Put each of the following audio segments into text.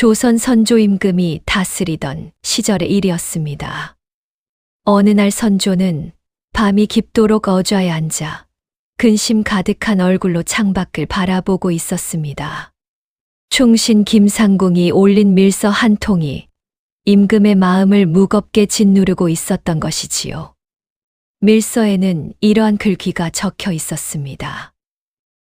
조선 선조 임금이 다스리던 시절의 일이었습니다. 어느 날 선조는 밤이 깊도록 어좌에 앉아 근심 가득한 얼굴로 창밖을 바라보고 있었습니다. 충신 김상궁이 올린 밀서 한 통이 임금의 마음을 무겁게 짓누르고 있었던 것이지요. 밀서에는 이러한 글귀가 적혀 있었습니다.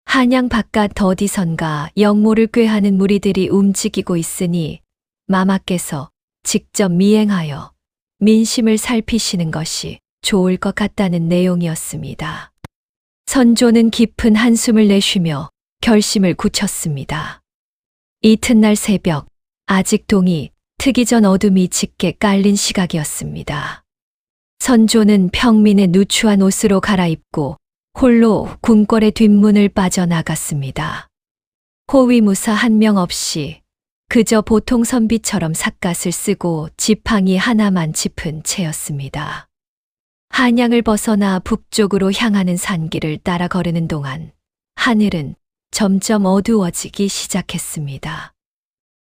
한양 바깥 어디선가 영모를 꾀하는 무리들이 움직이고 있으니 마마께서 직접 미행하여 민심을 살피시는 것이 좋을 것 같다는 내용이었습니다. 선조는 깊은 한숨을 내쉬며 결심을 굳혔습니다. 이튿날 새벽, 아직 동이 트기 전 어둠이 짙게 깔린 시각이었습니다. 선조는 평민의 누추한 옷으로 갈아입고 홀로 궁궐의 뒷문을 빠져나갔습니다. 호위무사 한 명 없이 그저 보통 선비처럼 삿갓을 쓰고 지팡이 하나만 짚은 채였습니다. 한양을 벗어나 북쪽으로 향하는 산길을 따라 걸으는 동안 하늘은 점점 어두워지기 시작했습니다.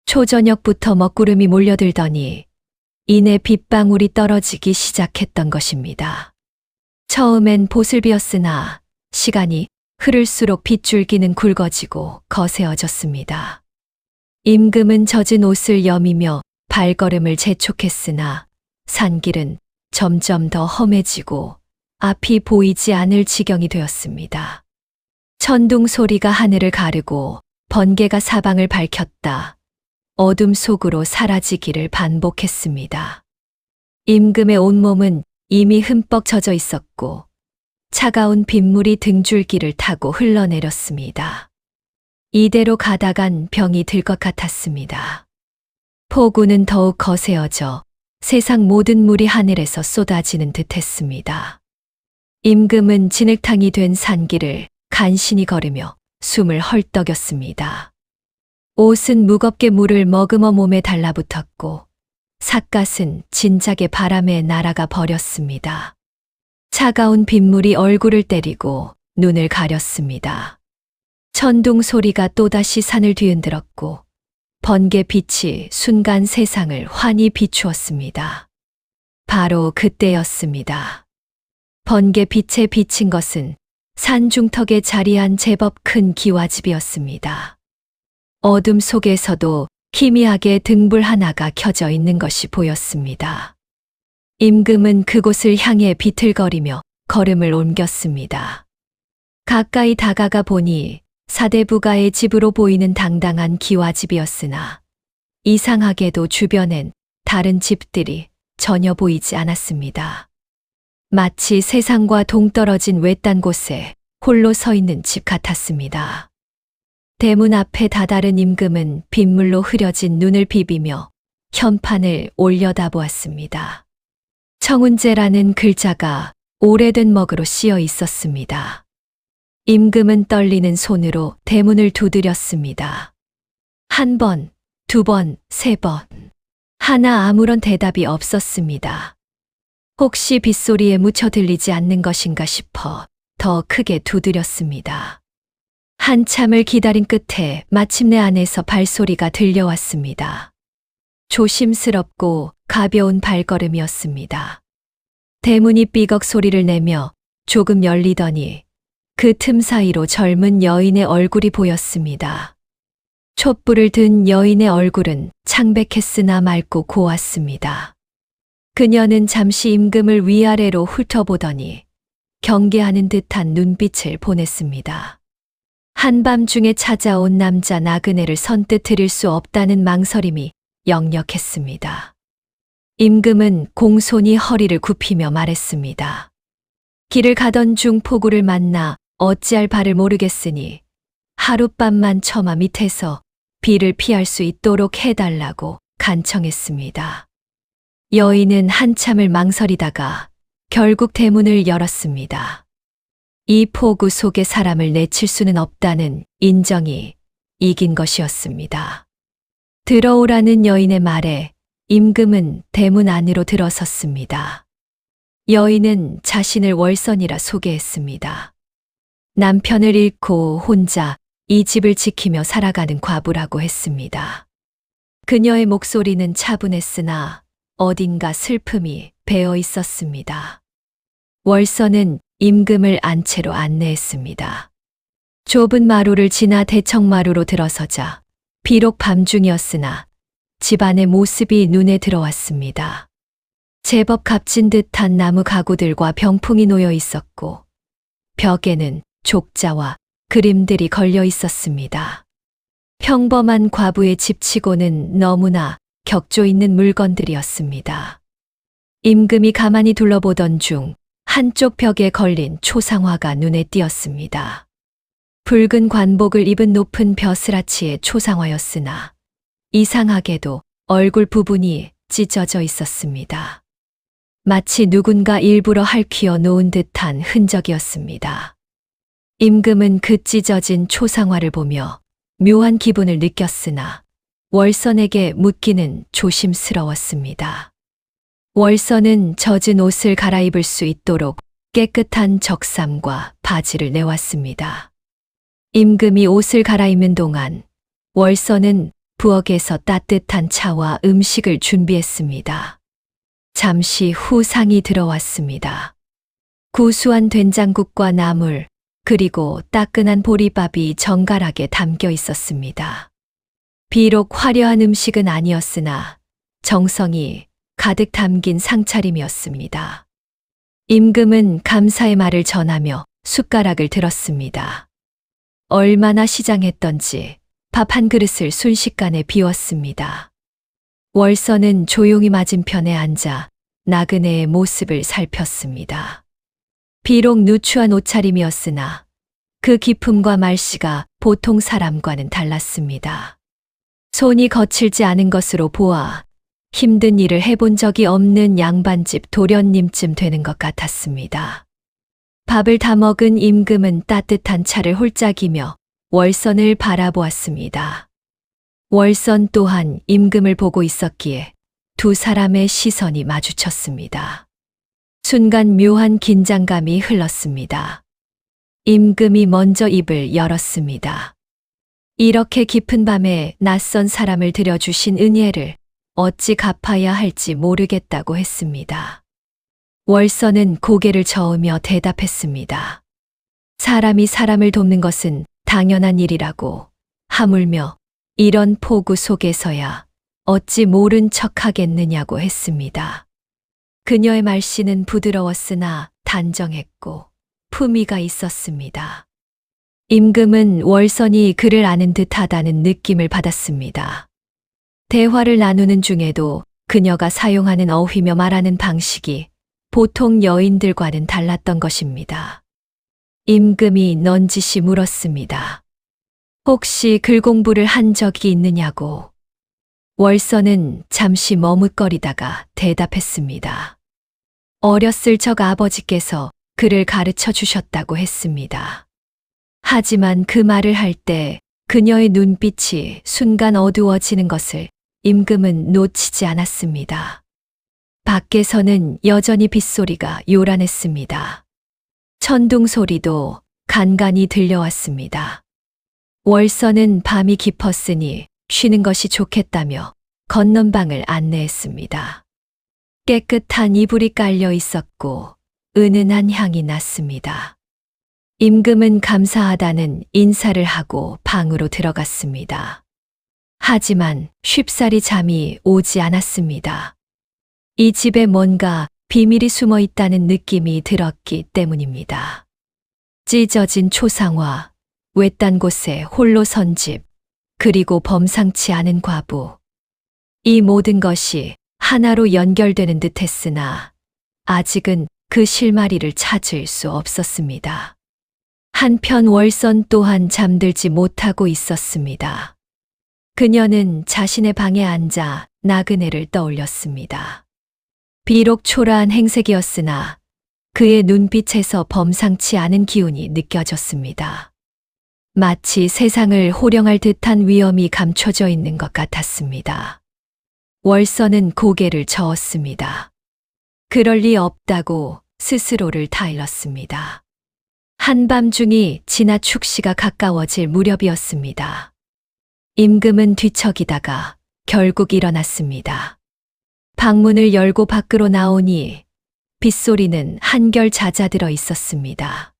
초저녁부터 먹구름이 몰려들더니 이내 빗방울이 떨어지기 시작했던 것입니다. 처음엔 보슬비었으나 시간이 흐를수록 빗줄기는 굵어지고 거세어졌습니다. 임금은 젖은 옷을 여미며 발걸음을 재촉했으나 산길은 점점 더 험해지고 앞이 보이지 않을 지경이 되었습니다. 천둥 소리가 하늘을 가르고 번개가 사방을 밝혔다. 어둠 속으로 사라지기를 반복했습니다. 임금의 온몸은 이미 흠뻑 젖어 있었고 차가운 빗물이 등줄기를 타고 흘러내렸습니다. 이대로 가다간 병이 들 것 같았습니다. 폭우는 더욱 거세어져 세상 모든 물이 하늘에서 쏟아지는 듯 했습니다. 임금은 진흙탕이 된 산길을 간신히 걸으며 숨을 헐떡였습니다. 옷은 무겁게 물을 머금어 몸에 달라붙었고 삿갓은 진작에 바람에 날아가 버렸습니다. 차가운 빗물이 얼굴을 때리고 눈을 가렸습니다. 천둥 소리가 또다시 산을 뒤흔들었고 번개 빛이 순간 세상을 환히 비추었습니다. 바로 그때였습니다. 번개 빛에 비친 것은 산 중턱에 자리한 제법 큰 기와집이었습니다. 어둠 속에서도 희미하게 등불 하나가 켜져 있는 것이 보였습니다. 임금은 그곳을 향해 비틀거리며 걸음을 옮겼습니다. 가까이 다가가 보니 사대부가의 집으로 보이는 당당한 기와집이었으나 이상하게도 주변엔 다른 집들이 전혀 보이지 않았습니다. 마치 세상과 동떨어진 외딴 곳에 홀로 서 있는 집 같았습니다. 대문 앞에 다다른 임금은 빗물로 흐려진 눈을 비비며 현판을 올려다보았습니다. 청운제라는 글자가 오래된 먹으로 씌어 있었습니다. 임금은 떨리는 손으로 대문을 두드렸습니다. 한 번, 두 번, 세 번. 하나 아무런 대답이 없었습니다. 혹시 빗소리에 묻혀 들리지 않는 것인가 싶어 더 크게 두드렸습니다. 한참을 기다린 끝에 마침내 안에서 발소리가 들려왔습니다. 조심스럽고 가벼운 발걸음이었습니다. 대문이 삐걱 소리를 내며 조금 열리더니 그 틈 사이로 젊은 여인의 얼굴이 보였습니다. 촛불을 든 여인의 얼굴은 창백했으나 맑고 고왔습니다. 그녀는 잠시 임금을 위아래로 훑어보더니 경계하는 듯한 눈빛을 보냈습니다. 한밤중에 찾아온 남자 나그네를 선뜻 들일 수 없다는 망설임이 역력했습니다. 임금은 공손히 허리를 굽히며 말했습니다. 길을 가던 중 폭우를 만나 어찌할 바를 모르겠으니 하룻밤만 처마 밑에서 비를 피할 수 있도록 해달라고 간청했습니다. 여인은 한참을 망설이다가 결국 대문을 열었습니다. 이 폭우 속에 사람을 내칠 수는 없다는 인정이 이긴 것이었습니다. 들어오라는 여인의 말에 임금은 대문 안으로 들어섰습니다. 여인은 자신을 월선이라 소개했습니다. 남편을 잃고 혼자 이 집을 지키며 살아가는 과부라고 했습니다. 그녀의 목소리는 차분했으나 어딘가 슬픔이 배어 있었습니다. 월서는 임금을 안채로 안내했습니다. 좁은 마루를 지나 대청마루로 들어서자 비록 밤중이었으나 집안의 모습이 눈에 들어왔습니다. 제법 값진 듯한 나무 가구들과 병풍이 놓여 있었고 벽에는 족자와 그림들이 걸려 있었습니다. 평범한 과부의 집치고는 너무나 격조 있는 물건들이었습니다. 임금이 가만히 둘러보던 중 한쪽 벽에 걸린 초상화가 눈에 띄었습니다. 붉은 관복을 입은 높은 벼슬아치의 초상화였으나 이상하게도 얼굴 부분이 찢어져 있었습니다. 마치 누군가 일부러 핥히어 놓은 듯한 흔적이었습니다. 임금은 그 찢어진 초상화를 보며 묘한 기분을 느꼈으나 월선에게 묻기는 조심스러웠습니다. 월선은 젖은 옷을 갈아입을 수 있도록 깨끗한 적삼과 바지를 내왔습니다. 임금이 옷을 갈아입는 동안 월선은 부엌에서 따뜻한 차와 음식을 준비했습니다. 잠시 후 상이 들어왔습니다. 구수한 된장국과 나물, 그리고 따끈한 보리밥이 정갈하게 담겨 있었습니다. 비록 화려한 음식은 아니었으나 정성이 가득 담긴 상차림이었습니다. 임금은 감사의 말을 전하며 숟가락을 들었습니다. 얼마나 시장했던지 밥 한 그릇을 순식간에 비웠습니다. 월서는 조용히 맞은편에 앉아 나그네의 모습을 살폈습니다. 비록 누추한 옷차림이었으나 그 기품과 말씨가 보통 사람과는 달랐습니다. 손이 거칠지 않은 것으로 보아 힘든 일을 해본 적이 없는 양반집 도련님쯤 되는 것 같았습니다. 밥을 다 먹은 임금은 따뜻한 차를 홀짝이며 월선을 바라보았습니다. 월선 또한 임금을 보고 있었기에 두 사람의 시선이 마주쳤습니다. 순간 묘한 긴장감이 흘렀습니다. 임금이 먼저 입을 열었습니다. 이렇게 깊은 밤에 낯선 사람을 들여주신 은혜를 어찌 갚아야 할지 모르겠다고 했습니다. 월선은 고개를 저으며 대답했습니다. 사람이 사람을 돕는 것은 당연한 일이라고, 하물며 이런 폭우 속에서야 어찌 모른 척하겠느냐고 했습니다. 그녀의 말씨는 부드러웠으나 단정했고 품위가 있었습니다. 임금은 월선이 그를 아는 듯하다는 느낌을 받았습니다. 대화를 나누는 중에도 그녀가 사용하는 어휘며 말하는 방식이 보통 여인들과는 달랐던 것입니다. 임금이 넌지시 물었습니다. 혹시 글 공부를 한 적이 있느냐고. 월선은 잠시 머뭇거리다가 대답했습니다. 어렸을 적 아버지께서 글을 가르쳐 주셨다고 했습니다. 하지만 그 말을 할 때 그녀의 눈빛이 순간 어두워지는 것을 임금은 놓치지 않았습니다. 밖에서는 여전히 빗소리가 요란했습니다. 천둥 소리도 간간히 들려왔습니다. 월선은 밤이 깊었으니 쉬는 것이 좋겠다며 건넌방을 안내했습니다. 깨끗한 이불이 깔려 있었고 은은한 향이 났습니다. 임금은 감사하다는 인사를 하고 방으로 들어갔습니다. 하지만 쉽사리 잠이 오지 않았습니다. 이 집에 뭔가 비밀이 숨어 있다는 느낌이 들었기 때문입니다. 찢어진 초상화, 외딴 곳에 홀로 선 집, 그리고 범상치 않은 과부. 이 모든 것이 하나로 연결되는 듯 했으나 아직은 그 실마리를 찾을 수 없었습니다. 한편 월선 또한 잠들지 못하고 있었습니다. 그녀는 자신의 방에 앉아 나그네를 떠올렸습니다. 비록 초라한 행색이었으나 그의 눈빛에서 범상치 않은 기운이 느껴졌습니다. 마치 세상을 호령할 듯한 위엄이 감춰져 있는 것 같았습니다. 월선은 고개를 저었습니다. 그럴 리 없다고 스스로를 타일렀습니다. 한밤중이 지나 축시가 가까워질 무렵이었습니다. 임금은 뒤척이다가 결국 일어났습니다. 방문을 열고 밖으로 나오니 빗소리는 한결 잦아들어 있었습니다.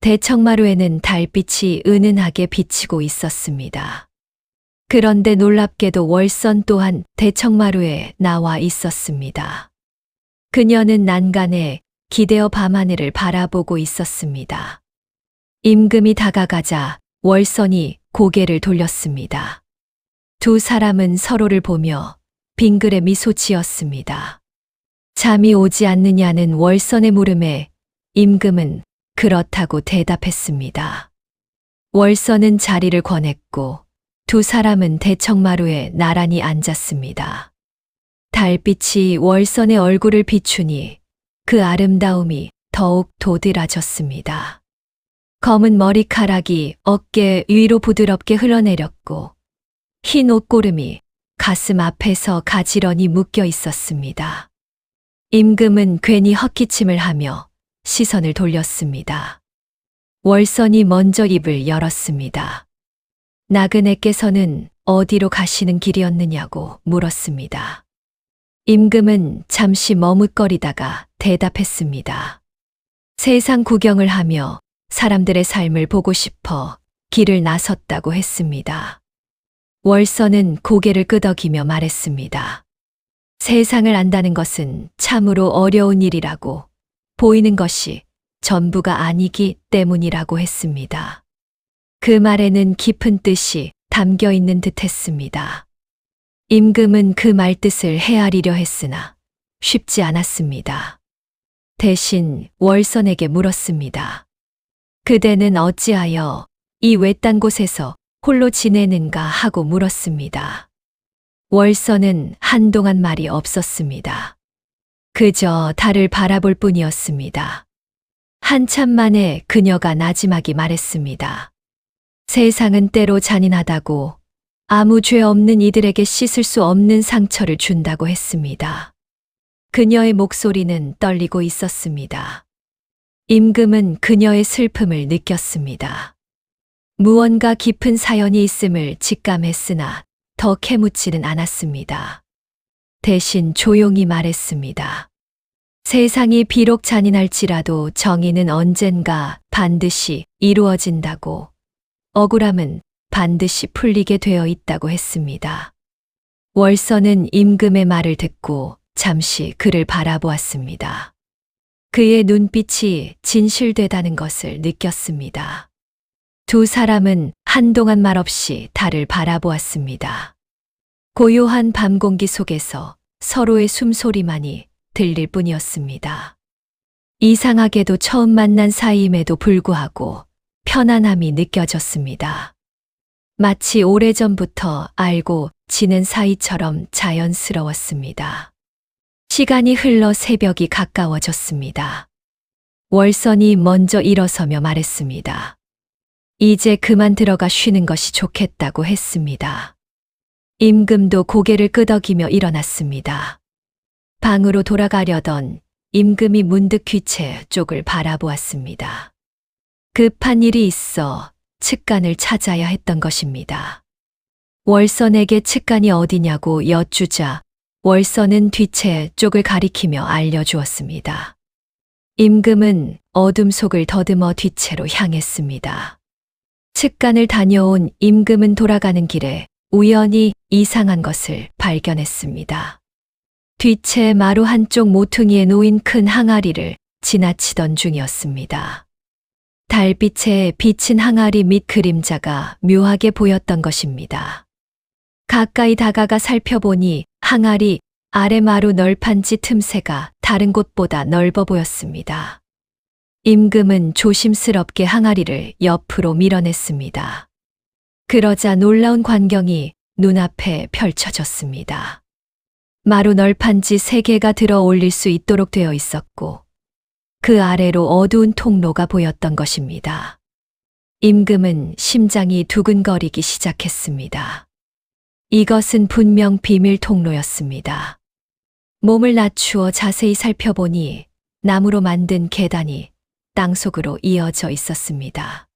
대청마루에는 달빛이 은은하게 비치고 있었습니다. 그런데 놀랍게도 월선 또한 대청마루에 나와 있었습니다. 그녀는 난간에 기대어 밤하늘을 바라보고 있었습니다. 임금이 다가가자 월선이 고개를 돌렸습니다. 두 사람은 서로를 보며 빙그레 미소 지었습니다. 잠이 오지 않느냐는 월선의 물음에 임금은 그렇다고 대답했습니다. 월선은 자리를 권했고 두 사람은 대청마루에 나란히 앉았습니다. 달빛이 월선의 얼굴을 비추니 그 아름다움이 더욱 도드라졌습니다. 검은 머리카락이 어깨 위로 부드럽게 흘러내렸고 흰 옷고름이 가슴 앞에서 가지런히 묶여 있었습니다. 임금은 괜히 헛기침을 하며 시선을 돌렸습니다. 월선이 먼저 입을 열었습니다. 나그네께서는 어디로 가시는 길이었느냐고 물었습니다. 임금은 잠시 머뭇거리다가 대답했습니다. 세상 구경을 하며 사람들의 삶을 보고 싶어 길을 나섰다고 했습니다. 월선은 고개를 끄덕이며 말했습니다. 세상을 안다는 것은 참으로 어려운 일이라고, 보이는 것이 전부가 아니기 때문이라고 했습니다. 그 말에는 깊은 뜻이 담겨 있는 듯 했습니다. 임금은 그 말뜻을 헤아리려 했으나 쉽지 않았습니다. 대신 월선에게 물었습니다. 그대는 어찌하여 이 외딴 곳에서 홀로 지내는가 하고 물었습니다. 월선은 한동안 말이 없었습니다. 그저 달을 바라볼 뿐이었습니다. 한참 만에 그녀가 나지막이 말했습니다. 세상은 때로 잔인하다고, 아무 죄 없는 이들에게 씻을 수 없는 상처를 준다고 했습니다. 그녀의 목소리는 떨리고 있었습니다. 임금은 그녀의 슬픔을 느꼈습니다. 무언가 깊은 사연이 있음을 직감했으나 더 캐묻지는 않았습니다. 대신 조용히 말했습니다. 세상이 비록 잔인할지라도 정의는 언젠가 반드시 이루어진다고, 억울함은 반드시 풀리게 되어 있다고 했습니다. 월선은 임금의 말을 듣고 잠시 그를 바라보았습니다. 그의 눈빛이 진실되다는 것을 느꼈습니다. 두 사람은 한동안 말없이 달을 바라보았습니다. 고요한 밤 공기 속에서 서로의 숨소리만이 들릴 뿐이었습니다. 이상하게도 처음 만난 사이임에도 불구하고 편안함이 느껴졌습니다. 마치 오래전부터 알고 지낸 사이처럼 자연스러웠습니다. 시간이 흘러 새벽이 가까워졌습니다. 월선이 먼저 일어서며 말했습니다. 이제 그만 들어가 쉬는 것이 좋겠다고 했습니다. 임금도 고개를 끄덕이며 일어났습니다. 방으로 돌아가려던 임금이 문득 귀체 쪽을 바라보았습니다. 급한 일이 있어 측간을 찾아야 했던 것입니다. 월선에게 측간이 어디냐고 여쭈자 월선은 뒤채 쪽을 가리키며 알려주었습니다. 임금은 어둠 속을 더듬어 뒤채로 향했습니다. 측간을 다녀온 임금은 돌아가는 길에 우연히 이상한 것을 발견했습니다. 뒤채 마루 한쪽 모퉁이에 놓인 큰 항아리를 지나치던 중이었습니다. 달빛에 비친 항아리 밑 그림자가 묘하게 보였던 것입니다. 가까이 다가가 살펴보니 항아리 아래 마루 널판지 틈새가 다른 곳보다 넓어 보였습니다. 임금은 조심스럽게 항아리를 옆으로 밀어냈습니다. 그러자 놀라운 광경이 눈앞에 펼쳐졌습니다. 마루 널판지 3개가 들어 올릴 수 있도록 되어 있었고 그 아래로 어두운 통로가 보였던 것입니다. 임금은 심장이 두근거리기 시작했습니다. 이것은 분명 비밀 통로였습니다. 몸을 낮추어 자세히 살펴보니 나무로 만든 계단이 땅속으로 이어져 있었습니다.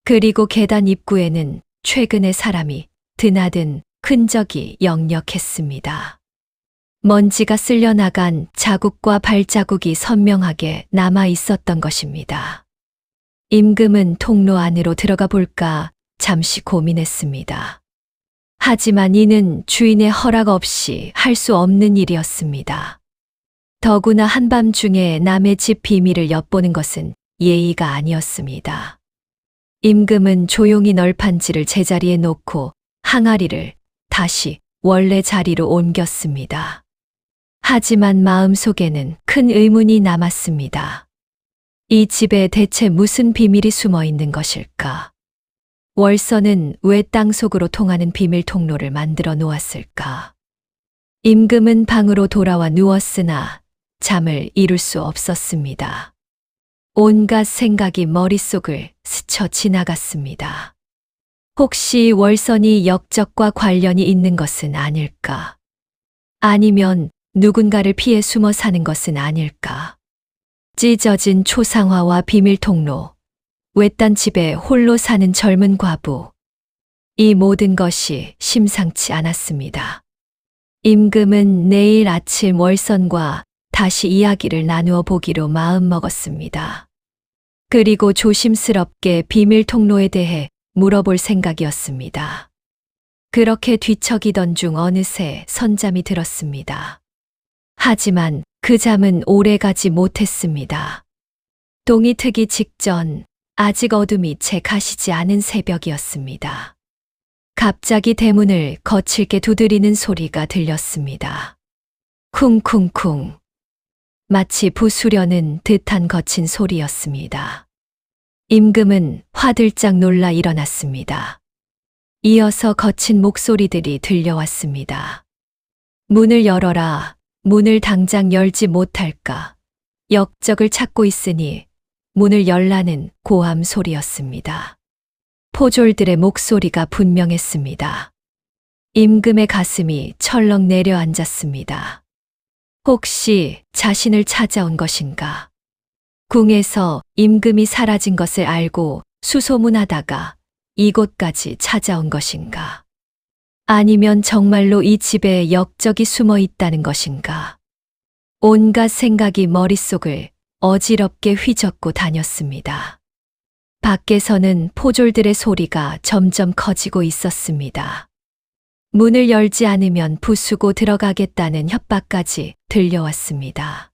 그리고 계단 입구에는 최근에 사람이 드나든 흔적이 역력했습니다. 먼지가 쓸려나간 자국과 발자국이 선명하게 남아 있었던 것입니다. 임금은 통로 안으로 들어가 볼까 잠시 고민했습니다. 하지만 이는 주인의 허락 없이 할 수 없는 일이었습니다. 더구나 한밤중에 남의 집 비밀을 엿보는 것은 예의가 아니었습니다. 임금은 조용히 널판지를 제자리에 놓고 항아리를 다시 원래 자리로 옮겼습니다. 하지만 마음속에는 큰 의문이 남았습니다. 이 집에 대체 무슨 비밀이 숨어 있는 것일까? 월서는 왜 땅속으로 통하는 비밀 통로를 만들어 놓았을까? 임금은 방으로 돌아와 누웠으나 잠을 이룰 수 없었습니다. 온갖 생각이 머릿속을 스쳐 지나갔습니다. 혹시 월선이 역적과 관련이 있는 것은 아닐까? 아니면 누군가를 피해 숨어 사는 것은 아닐까? 찢어진 초상화와 비밀 통로, 외딴 집에 홀로 사는 젊은 과부. 이 모든 것이 심상치 않았습니다. 임금은 내일 아침 월선과 다시 이야기를 나누어 보기로 마음먹었습니다. 그리고 조심스럽게 비밀 통로에 대해 물어볼 생각이었습니다. 그렇게 뒤척이던 중 어느새 선잠이 들었습니다. 하지만 그 잠은 오래 가지 못했습니다. 동이 트기 직전 아직 어둠이 채 가시지 않은 새벽이었습니다. 갑자기 대문을 거칠게 두드리는 소리가 들렸습니다. 쿵쿵쿵. 마치 부수려는 듯한 거친 소리였습니다. 임금은 화들짝 놀라 일어났습니다. 이어서 거친 목소리들이 들려왔습니다. 문을 열어라. 문을 당장 열지 못할까? 역적을 찾고 있으니 문을 열라는 고함 소리였습니다. 포졸들의 목소리가 분명했습니다. 임금의 가슴이 철렁 내려앉았습니다. 혹시 자신을 찾아온 것인가? 궁에서 임금이 사라진 것을 알고 수소문하다가 이곳까지 찾아온 것인가? 아니면 정말로 이 집에 역적이 숨어 있다는 것인가? 온갖 생각이 머릿속을 어지럽게 휘젓고 다녔습니다. 밖에서는 포졸들의 소리가 점점 커지고 있었습니다. 문을 열지 않으면 부수고 들어가겠다는 협박까지 들려왔습니다.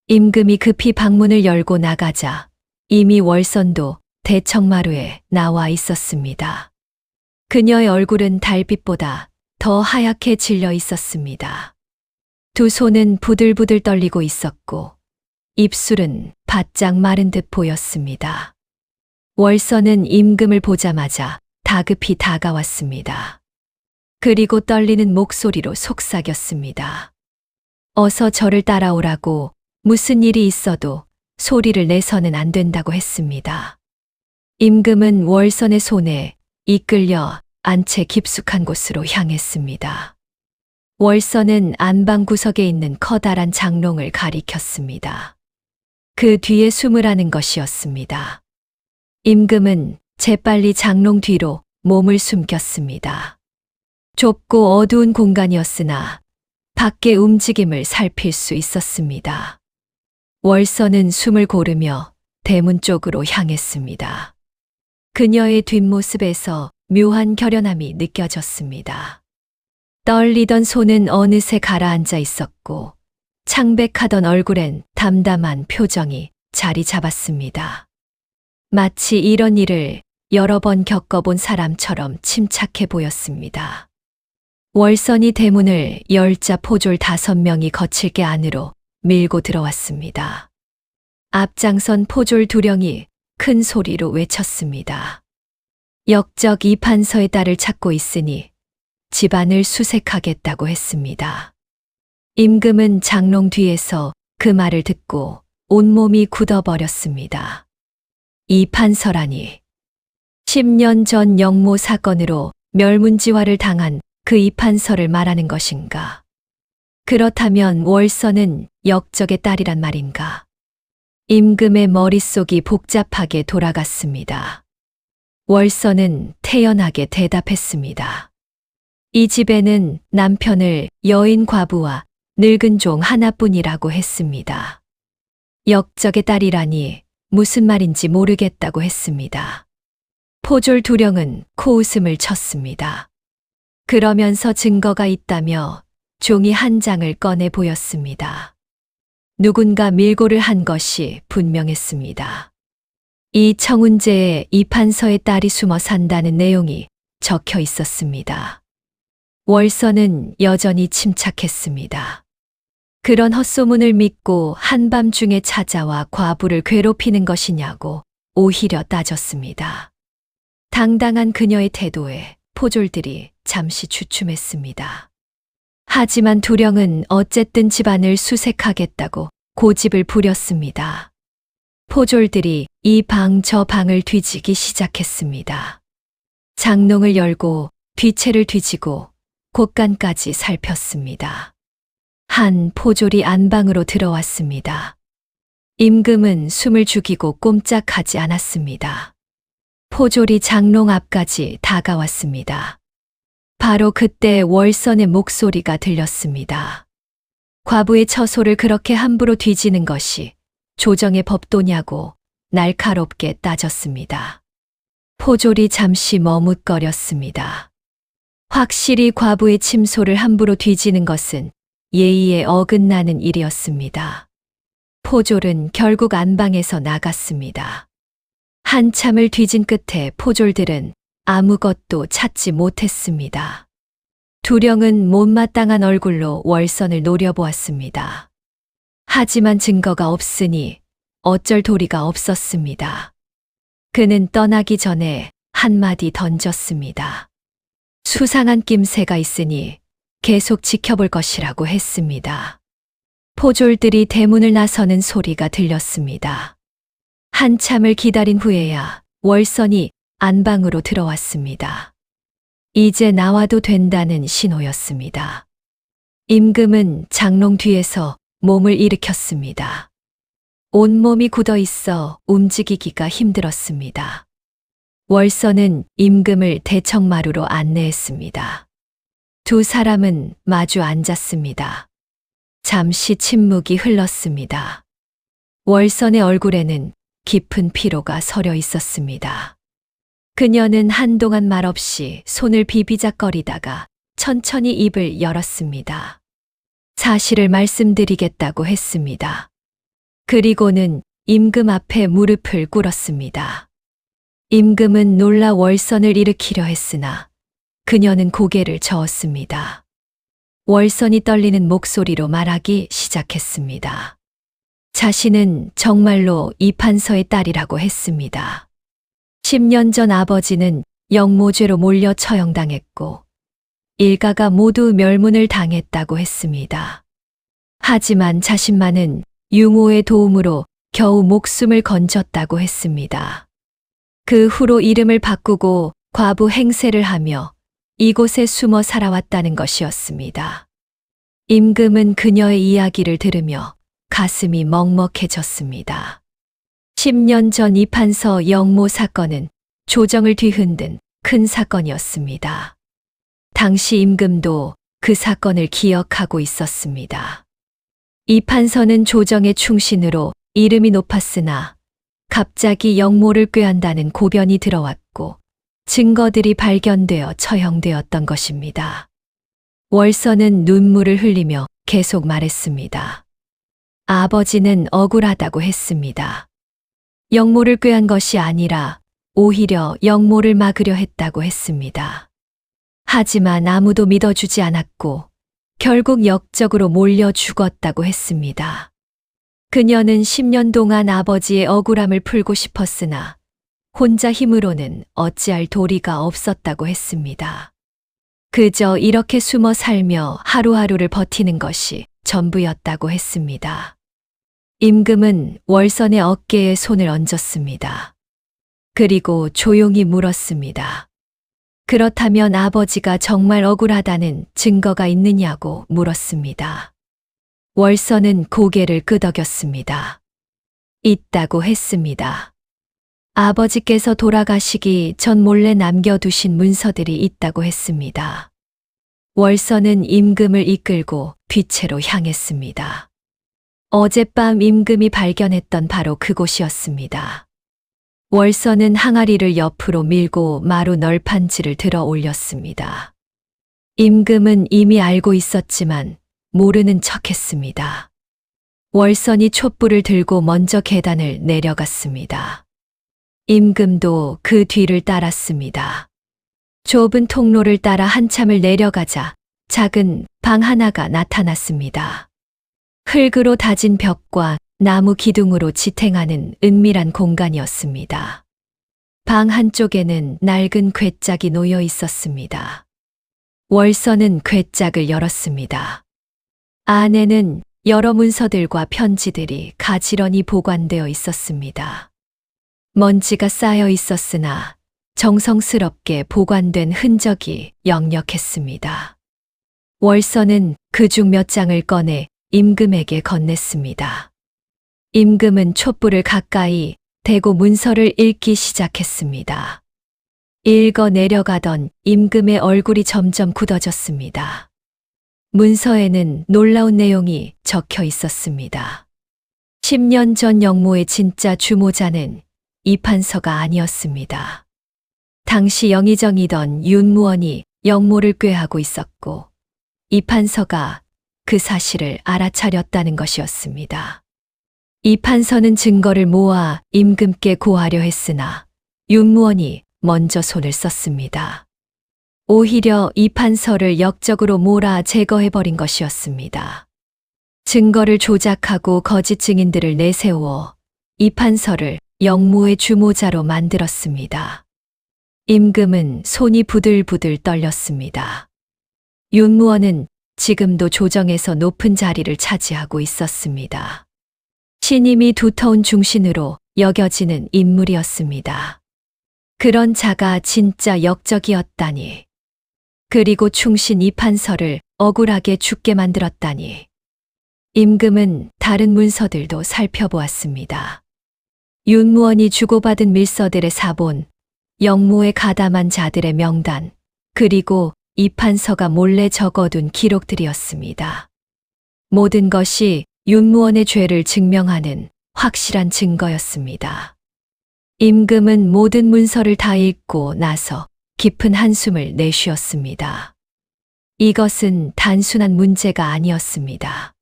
임금이 급히 방문을 열고 나가자 이미 월선도 대청마루에 나와 있었습니다. 그녀의 얼굴은 달빛보다 더 하얗게 질려 있었습니다. 두 손은 부들부들 떨리고 있었고 입술은 바짝 마른 듯 보였습니다. 월선은 임금을 보자마자 다급히 다가왔습니다. 그리고 떨리는 목소리로 속삭였습니다. 어서 저를 따라오라고, 무슨 일이 있어도 소리를 내서는 안 된다고 했습니다. 임금은 월선의 손에 이끌려 안채 깊숙한 곳으로 향했습니다. 월선은 안방 구석에 있는 커다란 장롱을 가리켰습니다. 그 뒤에 숨으라는 것이었습니다. 임금은 재빨리 장롱 뒤로 몸을 숨겼습니다. 좁고 어두운 공간이었으나 밖의 움직임을 살필 수 있었습니다. 월선은 숨을 고르며 대문 쪽으로 향했습니다. 그녀의 뒷모습에서 묘한 결연함이 느껴졌습니다. 떨리던 손은 어느새 가라앉아 있었고 창백하던 얼굴엔 담담한 표정이 자리 잡았습니다. 마치 이런 일을 여러 번 겪어본 사람처럼 침착해 보였습니다. 월선이 대문을 열자 포졸 5명이 거칠게 안으로 밀고 들어왔습니다. 앞장선 포졸 2령이 큰 소리로 외쳤습니다. 역적 이판서의 딸을 찾고 있으니 집안을 수색하겠다고 했습니다. 임금은 장롱 뒤에서 그 말을 듣고 온몸이 굳어버렸습니다. 이판서라니. 10년 전 영모 사건으로 멸문지화를 당한 그 이판서를 말하는 것인가? 그렇다면 월선은 역적의 딸이란 말인가? 임금의 머릿속이 복잡하게 돌아갔습니다. 월선은 태연하게 대답했습니다. 이 집에는 남편을 여인 과부와 늙은 종 하나뿐이라고 했습니다. 역적의 딸이라니 무슨 말인지 모르겠다고 했습니다. 포졸 두령은 코웃음을 쳤습니다. 그러면서 증거가 있다며 종이 한 장을 꺼내 보였습니다. 누군가 밀고를 한 것이 분명했습니다. 이 청운제에 이판서의 딸이 숨어 산다는 내용이 적혀 있었습니다. 월서는 여전히 침착했습니다. 그런 헛소문을 믿고 한밤중에 찾아와 과부를 괴롭히는 것이냐고 오히려 따졌습니다. 당당한 그녀의 태도에 포졸들이 잠시 주춤했습니다. 하지만 두령은 어쨌든 집안을 수색하겠다고 고집을 부렸습니다. 포졸들이 이 방 저 방을 뒤지기 시작했습니다. 장롱을 열고 뒤채를 뒤지고 곳간까지 살폈습니다. 한 포졸이 안방으로 들어왔습니다. 임금은 숨을 죽이고 꼼짝하지 않았습니다. 포졸이 장롱 앞까지 다가왔습니다. 바로 그때 월선의 목소리가 들렸습니다. 과부의 처소를 그렇게 함부로 뒤지는 것이 조정의 법도냐고 날카롭게 따졌습니다. 포졸이 잠시 머뭇거렸습니다. 확실히 과부의 침소를 함부로 뒤지는 것은 예의에 어긋나는 일이었습니다. 포졸은 결국 안방에서 나갔습니다. 한참을 뒤진 끝에 포졸들은 아무것도 찾지 못했습니다. 두령은 못마땅한 얼굴로 월선을 노려보았습니다. 하지만 증거가 없으니 어쩔 도리가 없었습니다. 그는 떠나기 전에 한마디 던졌습니다. 수상한 낌새가 있으니 계속 지켜볼 것이라고 했습니다. 포졸들이 대문을 나서는 소리가 들렸습니다. 한참을 기다린 후에야 월선이 안방으로 들어왔습니다. 이제 나와도 된다는 신호였습니다. 임금은 장롱 뒤에서 몸을 일으켰습니다. 온몸이 굳어 있어 움직이기가 힘들었습니다. 월선은 임금을 대청마루로 안내했습니다. 두 사람은 마주 앉았습니다. 잠시 침묵이 흘렀습니다. 월선의 얼굴에는 깊은 피로가 서려 있었습니다. 그녀는 한동안 말없이 손을 비비작거리다가 천천히 입을 열었습니다. 사실을 말씀드리겠다고 했습니다. 그리고는 임금 앞에 무릎을 꿇었습니다. 임금은 놀라 월선을 일으키려 했으나 그녀는 고개를 저었습니다. 월선이 떨리는 목소리로 말하기 시작했습니다. 자신은 정말로 이판서의 딸이라고 했습니다. 10년 전 아버지는 영모죄로 몰려 처형당했고 일가가 모두 멸문을 당했다고 했습니다. 하지만 자신만은 유모의 도움으로 겨우 목숨을 건졌다고 했습니다. 그 후로 이름을 바꾸고 과부 행세를 하며 이곳에 숨어 살아왔다는 것이었습니다. 임금은 그녀의 이야기를 들으며 가슴이 먹먹해졌습니다. 10년 전 이판서 영모 사건은 조정을 뒤흔든 큰 사건이었습니다. 당시 임금도 그 사건을 기억하고 있었습니다. 이판서는 조정의 충신으로 이름이 높았으나 갑자기 영모를 꾀한다는 고변이 들어왔고 증거들이 발견되어 처형되었던 것입니다. 월선은 눈물을 흘리며 계속 말했습니다. 아버지는 억울하다고 했습니다. 영모를 꾀한 것이 아니라 오히려 영모를 막으려 했다고 했습니다. 하지만 아무도 믿어주지 않았고 결국 역적으로 몰려 죽었다고 했습니다. 그녀는 10년 동안 아버지의 억울함을 풀고 싶었으나 혼자 힘으로는 어찌할 도리가 없었다고 했습니다. 그저 이렇게 숨어 살며 하루하루를 버티는 것이 전부였다고 했습니다. 임금은 월선의 어깨에 손을 얹었습니다. 그리고 조용히 물었습니다. 그렇다면 아버지가 정말 억울하다는 증거가 있느냐고 물었습니다. 월선은 고개를 끄덕였습니다. 있다고 했습니다. 아버지께서 돌아가시기 전 몰래 남겨두신 문서들이 있다고 했습니다. 월선은 임금을 이끌고 빛채로 향했습니다. 어젯밤 임금이 발견했던 바로 그곳이었습니다. 월선은 항아리를 옆으로 밀고 마루 널판지를 들어 올렸습니다. 임금은 이미 알고 있었지만 모르는 척했습니다. 월선이 촛불을 들고 먼저 계단을 내려갔습니다. 임금도 그 뒤를 따랐습니다. 좁은 통로를 따라 한참을 내려가자 작은 방 하나가 나타났습니다. 흙으로 다진 벽과 나무 기둥으로 지탱하는 은밀한 공간이었습니다. 방 한쪽에는 낡은 괴짝이 놓여 있었습니다. 월선은 괴짝을 열었습니다. 안에는 여러 문서들과 편지들이 가지런히 보관되어 있었습니다. 먼지가 쌓여 있었으나 정성스럽게 보관된 흔적이 역력했습니다. 월선은 그중 몇 장을 꺼내 임금에게 건넸습니다. 임금은 촛불을 가까이 대고 문서를 읽기 시작했습니다. 읽어 내려가던 임금의 얼굴이 점점 굳어졌습니다. 문서에는 놀라운 내용이 적혀 있었습니다. 10년 전 영모의 진짜 주모자는 이판서가 아니었습니다. 당시 영의정이던 윤무원이 영모를 꾀하고 있었고 이판서가 그 사실을 알아차렸다는 것이었습니다. 이판서는 증거를 모아 임금께 고하려 했으나 윤무원이 먼저 손을 썼습니다. 오히려 이판서를 역적으로 몰아 제거해버린 것이었습니다. 증거를 조작하고 거짓 증인들을 내세워 이판서를 영모의 주모자로 만들었습니다. 임금은 손이 부들부들 떨렸습니다. 윤무원은 지금도 조정에서 높은 자리를 차지하고 있었습니다. 신임이 두터운 중신으로 여겨지는 인물이었습니다. 그런 자가 진짜 역적이었다니. 그리고 충신 이판서를 억울하게 죽게 만들었다니. 임금은 다른 문서들도 살펴보았습니다. 윤무원이 주고받은 밀서들의 사본, 영모에 가담한 자들의 명단, 그리고 이판서가 몰래 적어둔 기록들이었습니다. 모든 것이 윤무원의 죄를 증명하는 확실한 증거였습니다. 임금은 모든 문서를 다 읽고 나서 깊은 한숨을 내쉬었습니다. 이것은 단순한 문제가 아니었습니다.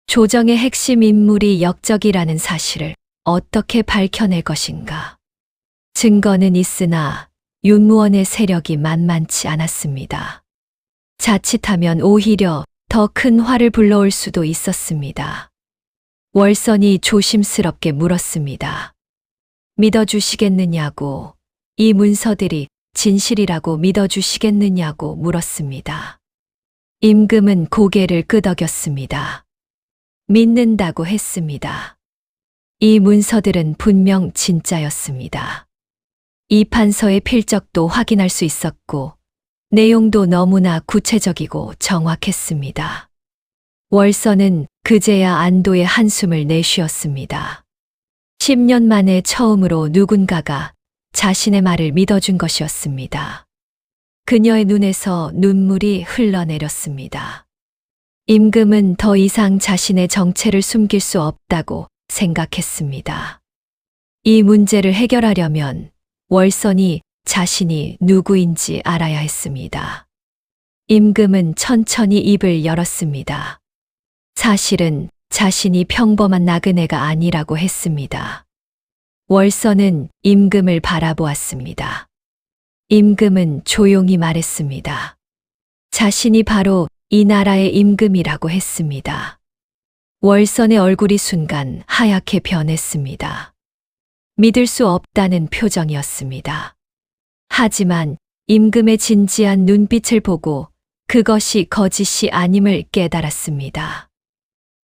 조정의 핵심 인물이 역적이라는 사실을 어떻게 밝혀낼 것인가. 증거는 있으나 윤무원의 세력이 만만치 않았습니다. 자칫하면 오히려 더 큰 화를 불러올 수도 있었습니다. 월선이 조심스럽게 물었습니다. 믿어주시겠느냐고, 이 문서들이 진실이라고 믿어주시겠느냐고 물었습니다. 임금은 고개를 끄덕였습니다. 믿는다고 했습니다. 이 문서들은 분명 진짜였습니다. 이 판서의 필적도 확인할 수 있었고, 내용도 너무나 구체적이고 정확했습니다. 월선은 그제야 안도의 한숨을 내쉬었습니다. 10년 만에 처음으로 누군가가 자신의 말을 믿어준 것이었습니다. 그녀의 눈에서 눈물이 흘러내렸습니다. 임금은 더 이상 자신의 정체를 숨길 수 없다고 생각했습니다. 이 문제를 해결하려면 월선이 자신이 누구인지 알아야 했습니다. 임금은 천천히 입을 열었습니다. 사실은 자신이 평범한 나그네가 아니라고 했습니다. 월선은 임금을 바라보았습니다. 임금은 조용히 말했습니다. 자신이 바로 이 나라의 임금이라고 했습니다. 월선의 얼굴이 순간 하얗게 변했습니다. 믿을 수 없다는 표정이었습니다. 하지만 임금의 진지한 눈빛을 보고 그것이 거짓이 아님을 깨달았습니다.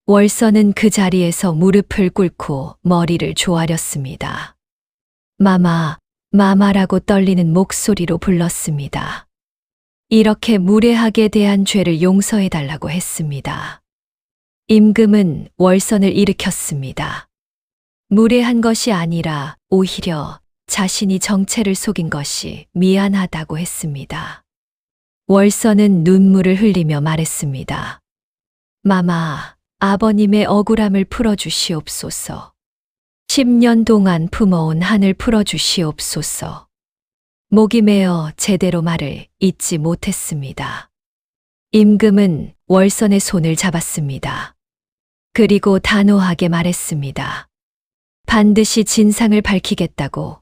월선은 그 자리에서 무릎을 꿇고 머리를 조아렸습니다. 마마, 마마라고 떨리는 목소리로 불렀습니다. 이렇게 무례하게 대한 죄를 용서해달라고 했습니다. 임금은 월선을 일으켰습니다. 무례한 것이 아니라 오히려 자신이 정체를 속인 것이 미안하다고 했습니다. 월선은 눈물을 흘리며 말했습니다. 마마, 아버님의 억울함을 풀어주시옵소서. 10년 동안 품어온 한을 풀어주시옵소서. 목이 메어 제대로 말을 잇지 못했습니다. 임금은 월선의 손을 잡았습니다. 그리고 단호하게 말했습니다. 반드시 진상을 밝히겠다고,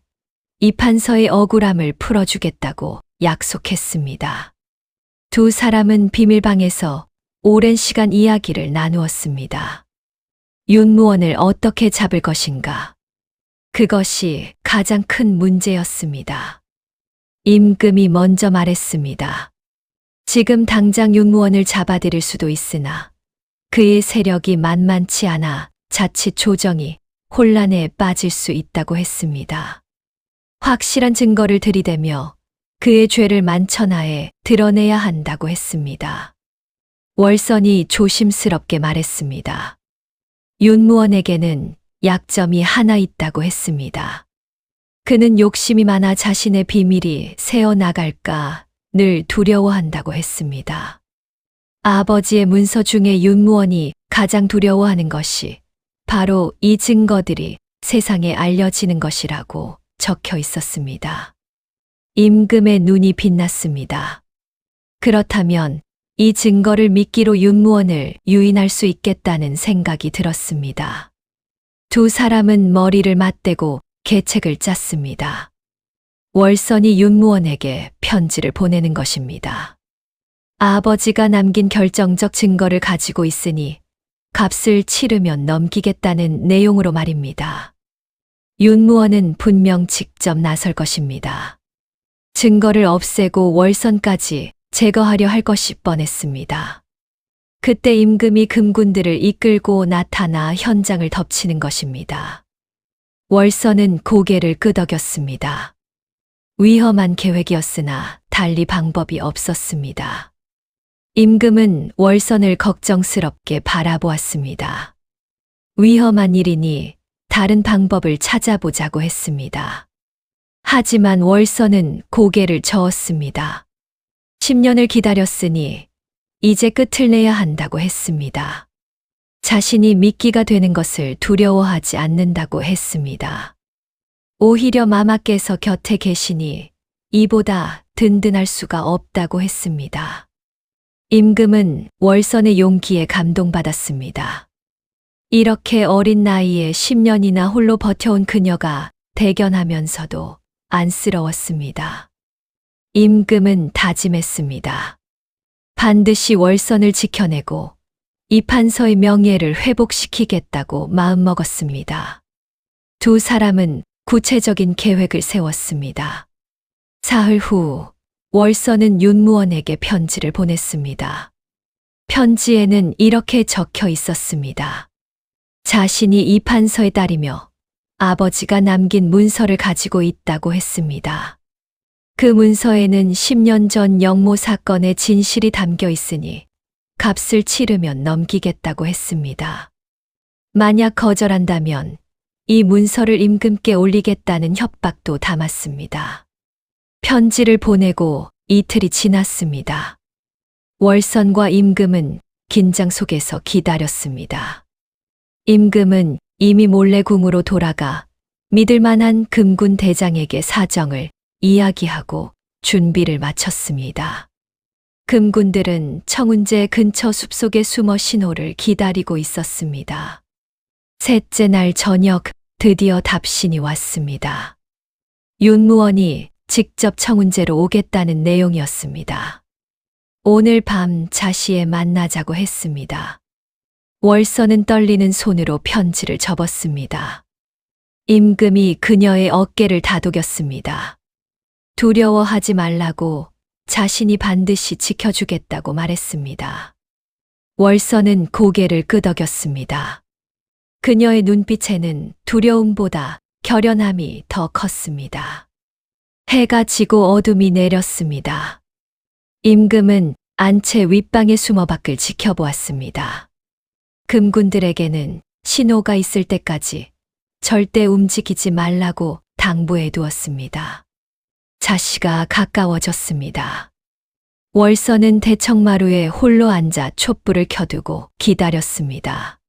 이 판서의 억울함을 풀어주겠다고 약속했습니다. 두 사람은 비밀방에서 오랜 시간 이야기를 나누었습니다. 윤무원을 어떻게 잡을 것인가? 그것이 가장 큰 문제였습니다. 임금이 먼저 말했습니다. 지금 당장 윤무원을 잡아들일 수도 있으나 그의 세력이 만만치 않아 자칫 조정이 혼란에 빠질 수 있다고 했습니다. 확실한 증거를 들이대며 그의 죄를 만천하에 드러내야 한다고 했습니다. 월선이 조심스럽게 말했습니다. 윤무원에게는 약점이 하나 있다고 했습니다. 그는 욕심이 많아 자신의 비밀이 새어나갈까 늘 두려워한다고 했습니다. 아버지의 문서 중에 윤무원이 가장 두려워하는 것이 바로 이 증거들이 세상에 알려지는 것이라고 적혀 있었습니다. 임금의 눈이 빛났습니다. 그렇다면 이 증거를 미끼로 윤무원을 유인할 수 있겠다는 생각이 들었습니다. 두 사람은 머리를 맞대고 계책을 짰습니다. 월선이 윤무원에게 편지를 보내는 것입니다. 아버지가 남긴 결정적 증거를 가지고 있으니 값을 치르면 넘기겠다는 내용으로 말입니다. 윤무원은 분명 직접 나설 것입니다. 증거를 없애고 월선까지 제거하려 할 것이 뻔했습니다. 그때 임금이 금군들을 이끌고 나타나 현장을 덮치는 것입니다. 월선은 고개를 끄덕였습니다. 위험한 계획이었으나 달리 방법이 없었습니다. 임금은 월선을 걱정스럽게 바라보았습니다. 위험한 일이니 다른 방법을 찾아보자고 했습니다. 하지만 월선은 고개를 저었습니다. 10년을 기다렸으니 이제 끝을 내야 한다고 했습니다. 자신이 미끼가 되는 것을 두려워하지 않는다고 했습니다. 오히려 마마께서 곁에 계시니 이보다 든든할 수가 없다고 했습니다. 임금은 월선의 용기에 감동받았습니다. 이렇게 어린 나이에 10년이나 홀로 버텨온 그녀가 대견하면서도 안쓰러웠습니다. 임금은 다짐했습니다. 반드시 월선을 지켜내고 이 판서의 명예를 회복시키겠다고 마음먹었습니다. 두 사람은 구체적인 계획을 세웠습니다. 사흘 후 월선은 윤무원에게 편지를 보냈습니다. 편지에는 이렇게 적혀 있었습니다. 자신이 이 판서의 딸이며 아버지가 남긴 문서를 가지고 있다고 했습니다. 그 문서에는 10년 전 영모 사건의 진실이 담겨 있으니 값을 치르면 넘기겠다고 했습니다. 만약 거절한다면 이 문서를 임금께 올리겠다는 협박도 담았습니다. 편지를 보내고 이틀이 지났습니다. 월선과 임금은 긴장 속에서 기다렸습니다. 임금은 이미 몰래 궁으로 돌아가 믿을 만한 금군 대장에게 사정을 이야기하고 준비를 마쳤습니다. 금군들은 청운제 근처 숲속에 숨어 신호를 기다리고 있었습니다. 셋째 날 저녁 드디어 답신이 왔습니다. 윤무원이 직접 청운제로 오겠다는 내용이었습니다. 오늘 밤 자시에 만나자고 했습니다. 월선은 떨리는 손으로 편지를 접었습니다. 임금이 그녀의 어깨를 다독였습니다. 두려워하지 말라고 자신이 반드시 지켜주겠다고 말했습니다. 월선은 고개를 끄덕였습니다. 그녀의 눈빛에는 두려움보다 결연함이 더 컸습니다. 해가 지고 어둠이 내렸습니다. 임금은 안채 윗방에 숨어 밖을 지켜보았습니다. 금군들에게는 신호가 있을 때까지 절대 움직이지 말라고 당부해 두었습니다. 자씨가 가까워졌습니다. 월서는 대청마루에 홀로 앉아 촛불을 켜두고 기다렸습니다.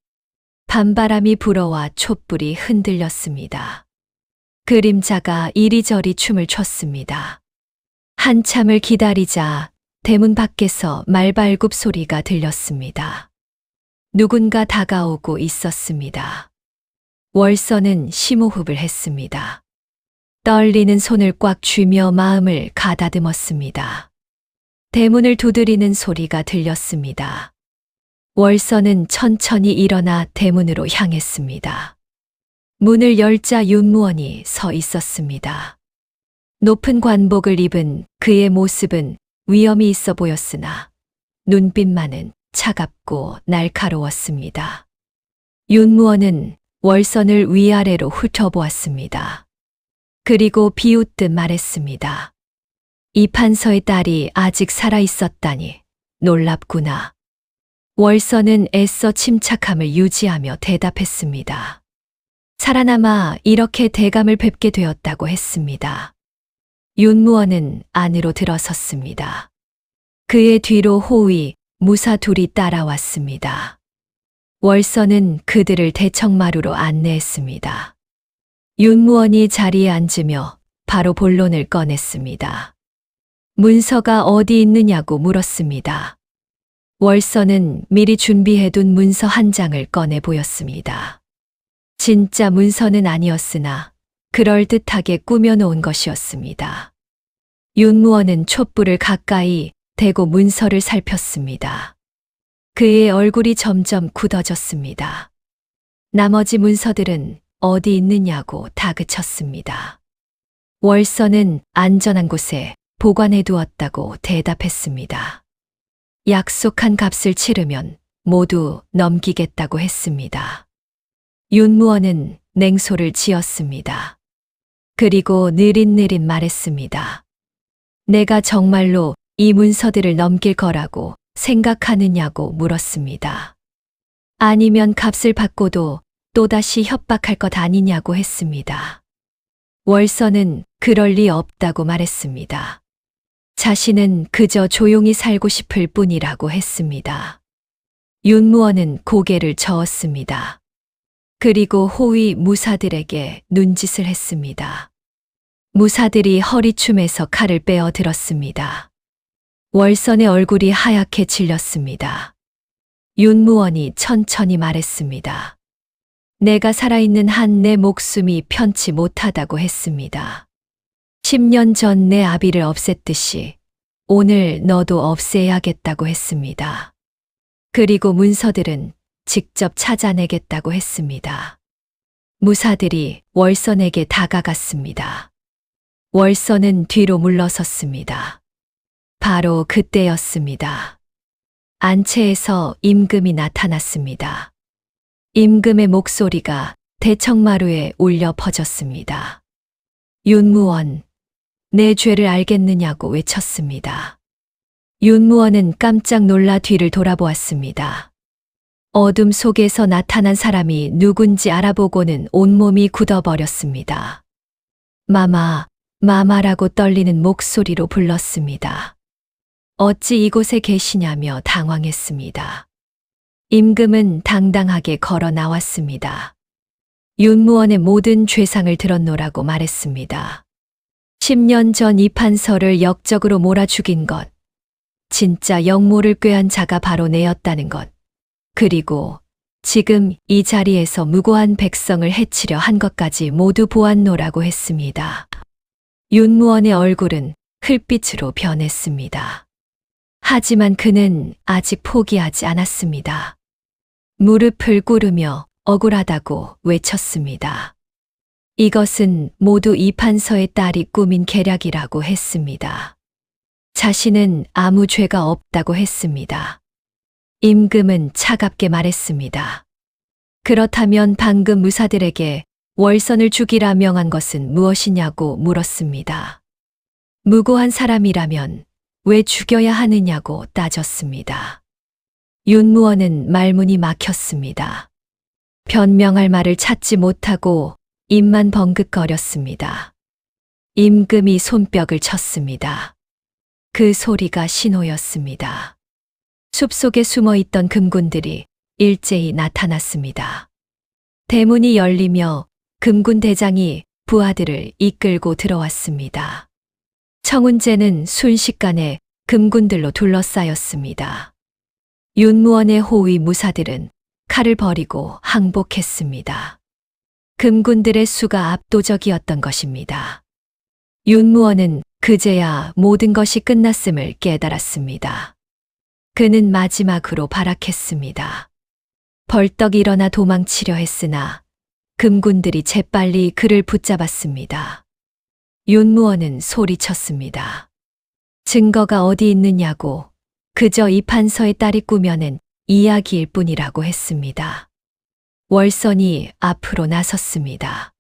밤바람이 불어와 촛불이 흔들렸습니다. 그림자가 이리저리 춤을 췄습니다. 한참을 기다리자 대문 밖에서 말발굽 소리가 들렸습니다. 누군가 다가오고 있었습니다. 월서는 심호흡을 했습니다. 떨리는 손을 꽉 쥐며 마음을 가다듬었습니다. 대문을 두드리는 소리가 들렸습니다. 월서는 천천히 일어나 대문으로 향했습니다. 문을 열자 윤무원이 서 있었습니다. 높은 관복을 입은 그의 모습은 위엄이 있어 보였으나 눈빛만은 차갑고 날카로웠습니다. 윤무원은 월선을 위아래로 훑어보았습니다. 그리고 비웃듯 말했습니다. 이 판서의 딸이 아직 살아있었다니 놀랍구나. 월선은 애써 침착함을 유지하며 대답했습니다. 살아남아 이렇게 대감을 뵙게 되었다고 했습니다. 윤무원은 안으로 들어섰습니다. 그의 뒤로 호위, 무사 둘이 따라왔습니다. 월선은 그들을 대청마루로 안내했습니다. 윤무원이 자리에 앉으며 바로 본론을 꺼냈습니다. 문서가 어디 있느냐고 물었습니다. 월선은 미리 준비해둔 문서 한 장을 꺼내 보였습니다. 진짜 문서는 아니었으나 그럴듯하게 꾸며놓은 것이었습니다. 윤무원은 촛불을 가까이 대고 문서를 살폈습니다. 그의 얼굴이 점점 굳어졌습니다. 나머지 문서들은 어디 있느냐고 다그쳤습니다. 월선은 안전한 곳에 보관해 두었다고 대답했습니다. 약속한 값을 치르면 모두 넘기겠다고 했습니다. 윤무원은 냉소를 지었습니다. 그리고 느릿느릿 말했습니다. 내가 정말로 이 문서들을 넘길 거라고 생각하느냐고 물었습니다. 아니면 값을 받고도 또다시 협박할 것 아니냐고 했습니다. 월선은 그럴 리 없다고 말했습니다. 자신은 그저 조용히 살고 싶을 뿐이라고 했습니다. 윤무원은 고개를 저었습니다. 그리고 호위 무사들에게 눈짓을 했습니다. 무사들이 허리춤에서 칼을 빼어 들었습니다. 월선의 얼굴이 하얗게 질렸습니다. 윤무원이 천천히 말했습니다. 내가 살아있는 한 내 목숨이 편치 못하다고 했습니다. 10년 전 내 아비를 없앴듯이 오늘 너도 없애야겠다고 했습니다. 그리고 문서들은 직접 찾아내겠다고 했습니다. 무사들이 월선에게 다가갔습니다. 월선은 뒤로 물러섰습니다. 바로 그때였습니다. 안채에서 임금이 나타났습니다. 임금의 목소리가 대청마루에 울려 퍼졌습니다. 윤무원, 내 죄를 알겠느냐고 외쳤습니다. 윤무원은 깜짝 놀라 뒤를 돌아보았습니다. 어둠 속에서 나타난 사람이 누군지 알아보고는 온몸이 굳어버렸습니다. 마마, 마마라고 떨리는 목소리로 불렀습니다. 어찌 이곳에 계시냐며 당황했습니다. 임금은 당당하게 걸어 나왔습니다. 윤무원의 모든 죄상을 들었노라고 말했습니다. 10년 전 이 판서를 역적으로 몰아 죽인 것, 진짜 역모를 꾀한 자가 바로 내였다는 것, 그리고 지금 이 자리에서 무고한 백성을 해치려 한 것까지 모두 보았노라고 했습니다. 윤무원의 얼굴은 흙빛으로 변했습니다. 하지만 그는 아직 포기하지 않았습니다. 무릎을 꿇으며 억울하다고 외쳤습니다. 이것은 모두 이 판서의 딸이 꾸민 계략이라고 했습니다. 자신은 아무 죄가 없다고 했습니다. 임금은 차갑게 말했습니다. 그렇다면 방금 무사들에게 월선을 죽이라 명한 것은 무엇이냐고 물었습니다. 무고한 사람이라면 왜 죽여야 하느냐고 따졌습니다. 윤무원은 말문이 막혔습니다. 변명할 말을 찾지 못하고 입만 벙긋거렸습니다. 임금이 손뼉을 쳤습니다. 그 소리가 신호였습니다. 숲속에 숨어 있던 금군들이 일제히 나타났습니다. 대문이 열리며 금군 대장이 부하들을 이끌고 들어왔습니다. 청운제는 순식간에 금군들로 둘러싸였습니다. 윤무원의 호위 무사들은 칼을 버리고 항복했습니다. 금군들의 수가 압도적이었던 것입니다. 윤무원은 그제야 모든 것이 끝났음을 깨달았습니다. 그는 마지막으로 발악했습니다. 벌떡 일어나 도망치려 했으나 금군들이 재빨리 그를 붙잡았습니다. 윤무원은 소리쳤습니다. 증거가 어디 있느냐고, 그저 이 판서의 딸이 꾸며낸 이야기일 뿐이라고 했습니다. 월선이 앞으로 나섰습니다.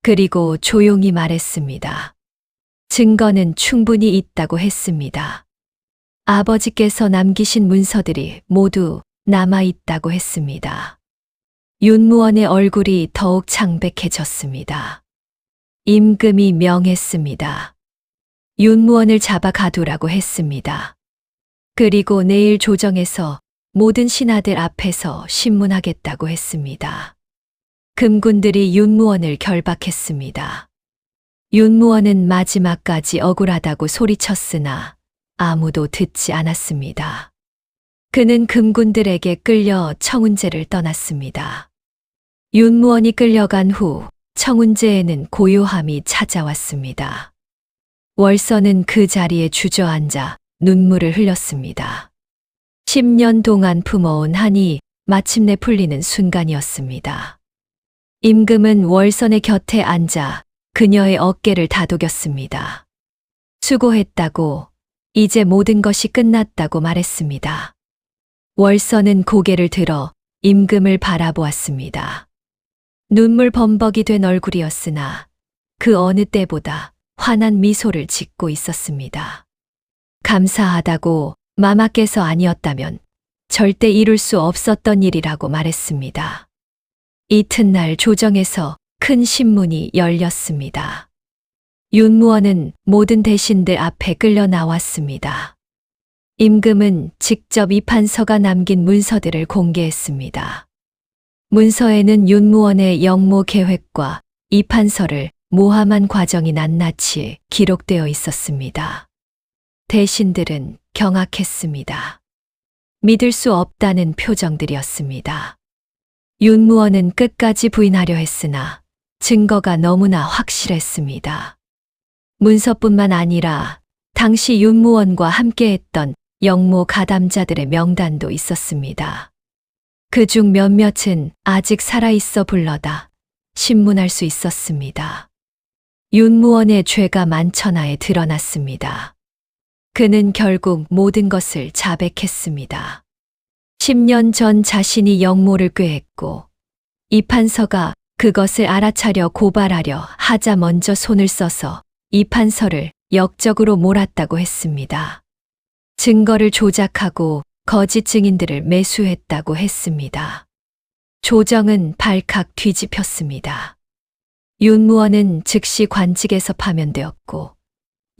그리고 조용히 말했습니다. 증거는 충분히 있다고 했습니다. 아버지께서 남기신 문서들이 모두 남아 있다고 했습니다. 윤무원의 얼굴이 더욱 창백해졌습니다. 임금이 명했습니다. 윤무원을 잡아 가두라고 했습니다. 그리고 내일 조정에서 모든 신하들 앞에서 신문하겠다고 했습니다. 금군들이 윤무원을 결박했습니다. 윤무원은 마지막까지 억울하다고 소리쳤으나 아무도 듣지 않았습니다. 그는 금군들에게 끌려 청운제를 떠났습니다. 윤무원이 끌려간 후 청운제에는 고요함이 찾아왔습니다. 월선은 그 자리에 주저앉아 눈물을 흘렸습니다. 10년 동안 품어온 한이 마침내 풀리는 순간이었습니다. 임금은 월선의 곁에 앉아 그녀의 어깨를 다독였습니다. 수고했다고, 이제 모든 것이 끝났다고 말했습니다. 월선은 고개를 들어 임금을 바라보았습니다. 눈물 범벅이 된 얼굴이었으나 그 어느 때보다 환한 미소를 짓고 있었습니다. 감사하다고, 마마께서 아니었다면 절대 이룰 수 없었던 일이라고 말했습니다. 이튿날 조정에서 큰 신문이 열렸습니다. 윤무원은 모든 대신들 앞에 끌려 나왔습니다. 임금은 직접 이 판서가 남긴 문서들을 공개했습니다. 문서에는 윤무원의 영모 계획과 이 판서를 모함한 과정이 낱낱이 기록되어 있었습니다. 대신들은 경악했습니다. 믿을 수 없다는 표정들이었습니다. 윤무원은 끝까지 부인하려 했으나 증거가 너무나 확실했습니다. 문서뿐만 아니라 당시 윤무원과 함께했던 영모 가담자들의 명단도 있었습니다. 그중 몇몇은 아직 살아있어 불러다 신문할 수 있었습니다. 윤무원의 죄가 만천하에 드러났습니다. 그는 결국 모든 것을 자백했습니다. 10년 전 자신이 영모를 꾀했고 이 판서가 그것을 알아차려 고발하려 하자 먼저 손을 써서 이 판서를 역적으로 몰았다고 했습니다. 증거를 조작하고 거짓 증인들을 매수했다고 했습니다. 조정은 발칵 뒤집혔습니다. 윤무원은 즉시 관직에서 파면되었고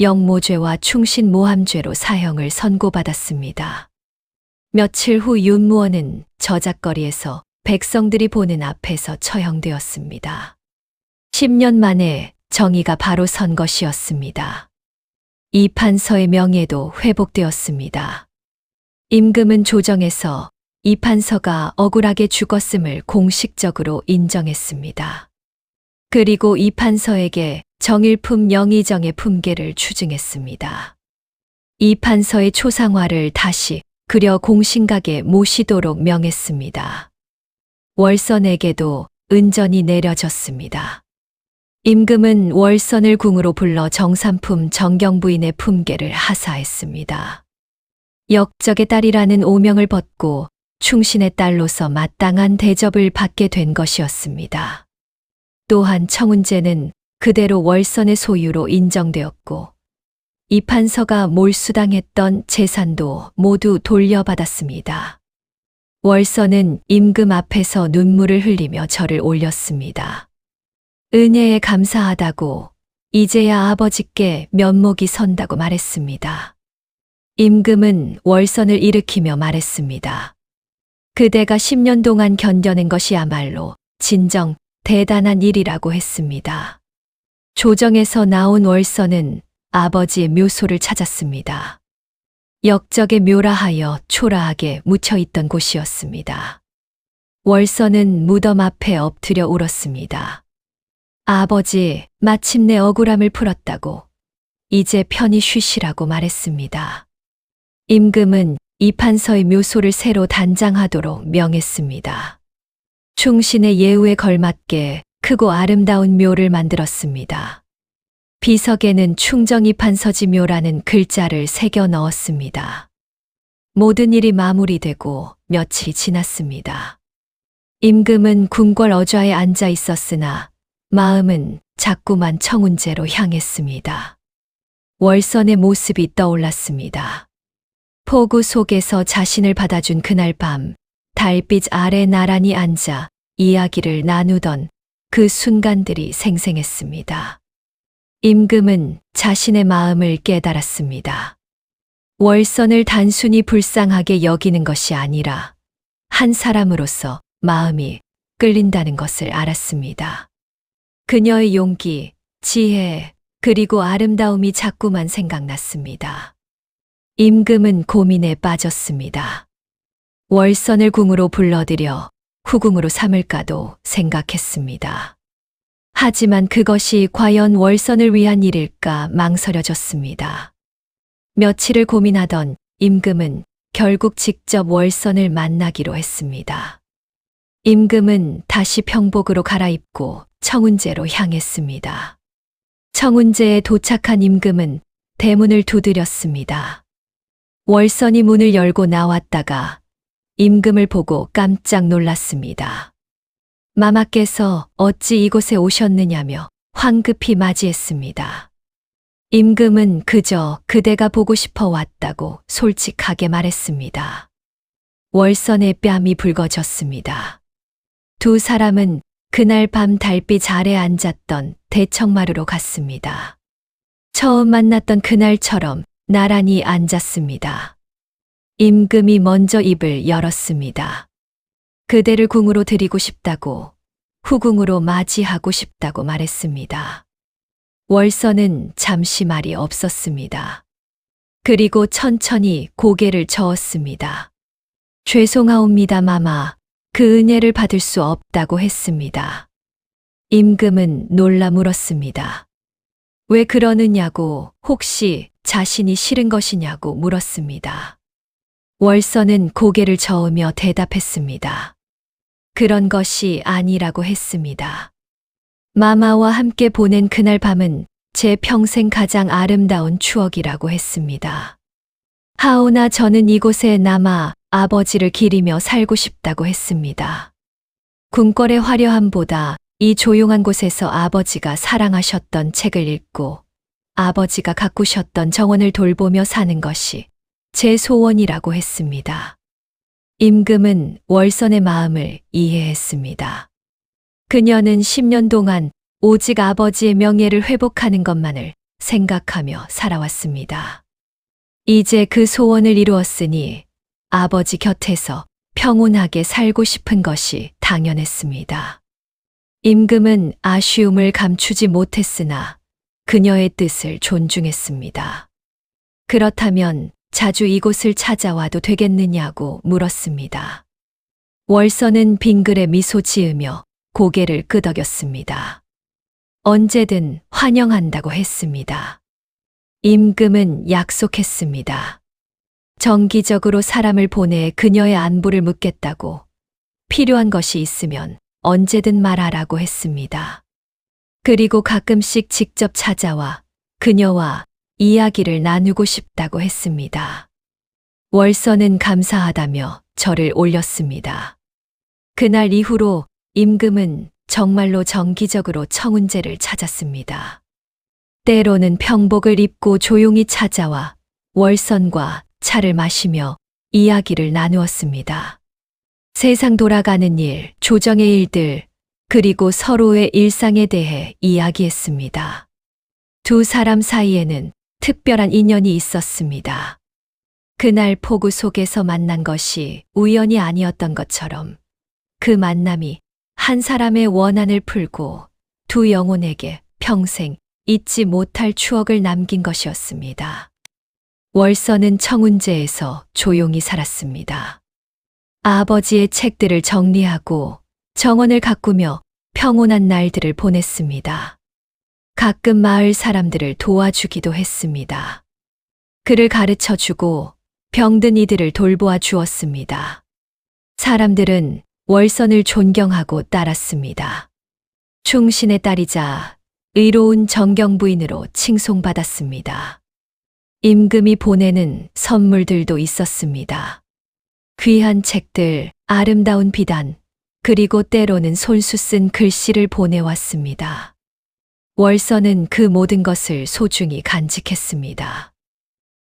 영모죄와 충신모함죄로 사형을 선고받았습니다. 며칠 후 윤무원은 저작거리에서 백성들이 보는 앞에서 처형되었습니다. 10년 만에 정의가 바로 선 것이었습니다. 이 판서의 명예도 회복되었습니다. 임금은 조정에서 이 판서가 억울하게 죽었음을 공식적으로 인정했습니다. 그리고 이 판서에게 정일품 영의정의 품계를 추증했습니다. 이 판서의 초상화를 다시 그려 공신각에 모시도록 명했습니다. 월선에게도 은전이 내려졌습니다. 임금은 월선을 궁으로 불러 정삼품 정경부인의 품계를 하사했습니다. 역적의 딸이라는 오명을 벗고 충신의 딸로서 마땅한 대접을 받게 된 것이었습니다. 또한 청운제는 그대로 월선의 소유로 인정되었고 이 판서가 몰수당했던 재산도 모두 돌려받았습니다. 월선은 임금 앞에서 눈물을 흘리며 절을 올렸습니다. 은혜에 감사하다고, 이제야 아버지께 면목이 선다고 말했습니다. 임금은 월선을 일으키며 말했습니다. 그대가 10년 동안 견뎌낸 것이야말로 진정 대단한 일이라고 했습니다. 조정에서 나온 월선은 아버지의 묘소를 찾았습니다. 역적의 묘라 하여 초라하게 묻혀있던 곳이었습니다. 월선은 무덤 앞에 엎드려 울었습니다. 아버지, 마침내 억울함을 풀었다고 이제 편히 쉬시라고 말했습니다. 임금은 이판서의 묘소를 새로 단장하도록 명했습니다. 충신의 예우에 걸맞게 크고 아름다운 묘를 만들었습니다. 비석에는 충정이판서지묘라는 글자를 새겨 넣었습니다. 모든 일이 마무리되고 며칠이 지났습니다. 임금은 궁궐 어좌에 앉아 있었으나 마음은 자꾸만 청운제로 향했습니다. 월선의 모습이 떠올랐습니다. 폭우 속에서 자신을 받아준 그날 밤, 달빛 아래 나란히 앉아 이야기를 나누던 그 순간들이 생생했습니다. 임금은 자신의 마음을 깨달았습니다. 월선을 단순히 불쌍하게 여기는 것이 아니라 한 사람으로서 마음이 끌린다는 것을 알았습니다. 그녀의 용기, 지혜, 그리고 아름다움이 자꾸만 생각났습니다. 임금은 고민에 빠졌습니다. 월선을 궁으로 불러들여 후궁으로 삼을까도 생각했습니다. 하지만 그것이 과연 월선을 위한 일일까 망설여졌습니다. 며칠을 고민하던 임금은 결국 직접 월선을 만나기로 했습니다. 임금은 다시 평복으로 갈아입고 청운제로 향했습니다. 청운제에 도착한 임금은 대문을 두드렸습니다. 월선이 문을 열고 나왔다가 임금을 보고 깜짝 놀랐습니다. 마마께서 어찌 이곳에 오셨느냐며 황급히 맞이했습니다. 임금은 그저 그대가 보고 싶어 왔다고 솔직하게 말했습니다. 월선의 뺨이 붉어졌습니다. 두 사람은 그날 밤 달빛 아래 앉았던 대청마루로 갔습니다. 처음 만났던 그날처럼 나란히 앉았습니다. 임금이 먼저 입을 열었습니다. 그대를 궁으로 드리고 싶다고, 후궁으로 맞이하고 싶다고 말했습니다. 월선은 잠시 말이 없었습니다. 그리고 천천히 고개를 저었습니다. 죄송하옵니다, 마마. 그 은혜를 받을 수 없다고 했습니다. 임금은 놀라 물었습니다. 왜 그러느냐고, 혹시 자신이 싫은 것이냐고 물었습니다. 월선은 고개를 저으며 대답했습니다. 그런 것이 아니라고 했습니다. 마마와 함께 보낸 그날 밤은 제 평생 가장 아름다운 추억이라고 했습니다. 하오나 저는 이곳에 남아 아버지를 기리며 살고 싶다고 했습니다. 궁궐의 화려함보다 이 조용한 곳에서 아버지가 사랑하셨던 책을 읽고 아버지가 가꾸셨던 정원을 돌보며 사는 것이 제 소원이라고 했습니다. 임금은 월선의 마음을 이해했습니다. 그녀는 10년 동안 오직 아버지의 명예를 회복하는 것만을 생각하며 살아왔습니다. 이제 그 소원을 이루었으니 아버지 곁에서 평온하게 살고 싶은 것이 당연했습니다. 임금은 아쉬움을 감추지 못했으나 그녀의 뜻을 존중했습니다. 그렇다면 자주 이곳을 찾아와도 되겠느냐고 물었습니다. 월선은 빙그레 미소 지으며 고개를 끄덕였습니다. 언제든 환영한다고 했습니다. 임금은 약속했습니다. 정기적으로 사람을 보내 그녀의 안부를 묻겠다고, 필요한 것이 있으면 언제든 말하라고 했습니다. 그리고 가끔씩 직접 찾아와 그녀와 이야기를 나누고 싶다고 했습니다. 월선은 감사하다며 절을 올렸습니다. 그날 이후로 임금은 정말로 정기적으로 청운제를 찾았습니다. 때로는 평복을 입고 조용히 찾아와 월선과 차를 마시며 이야기를 나누었습니다. 세상 돌아가는 일, 조정의 일들, 그리고 서로의 일상에 대해 이야기했습니다. 두 사람 사이에는 특별한 인연이 있었습니다. 그날 폭우 속에서 만난 것이 우연이 아니었던 것처럼 그 만남이 한 사람의 원한을 풀고 두 영혼에게 평생 잊지 못할 추억을 남긴 것이었습니다. 월서는 청운제에서 조용히 살았습니다. 아버지의 책들을 정리하고 정원을 가꾸며 평온한 날들을 보냈습니다. 가끔 마을 사람들을 도와주기도 했습니다. 그를 가르쳐 주고 병든 이들을 돌보아 주었습니다. 사람들은 월선을 존경하고 따랐습니다. 충신의 딸이자 의로운 정경부인으로 칭송받았습니다. 임금이 보내는 선물들도 있었습니다. 귀한 책들, 아름다운 비단, 그리고 때로는 손수 쓴 글씨를 보내왔습니다. 월서는 그 모든 것을 소중히 간직했습니다.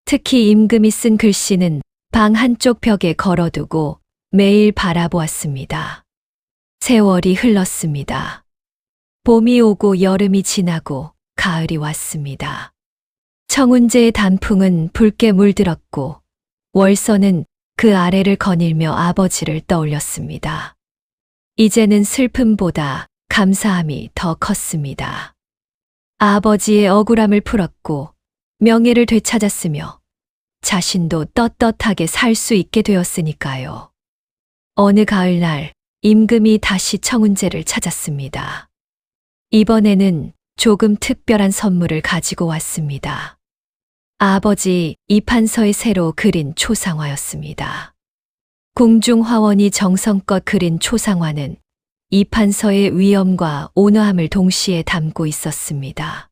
특히 임금이 쓴 글씨는 방 한쪽 벽에 걸어두고 매일 바라보았습니다. 세월이 흘렀습니다. 봄이 오고 여름이 지나고 가을이 왔습니다. 청운제의 단풍은 붉게 물들었고 월서는 그 아래를 거닐며 아버지를 떠올렸습니다. 이제는 슬픔보다 감사함이 더 컸습니다. 아버지의 억울함을 풀었고 명예를 되찾았으며 자신도 떳떳하게 살 수 있게 되었으니까요. 어느 가을날 임금이 다시 청운제를 찾았습니다. 이번에는 조금 특별한 선물을 가지고 왔습니다. 아버지 이판서에 새로 그린 초상화였습니다. 궁중화원이 정성껏 그린 초상화는 이판서의 위엄과 온화함을 동시에 담고 있었습니다.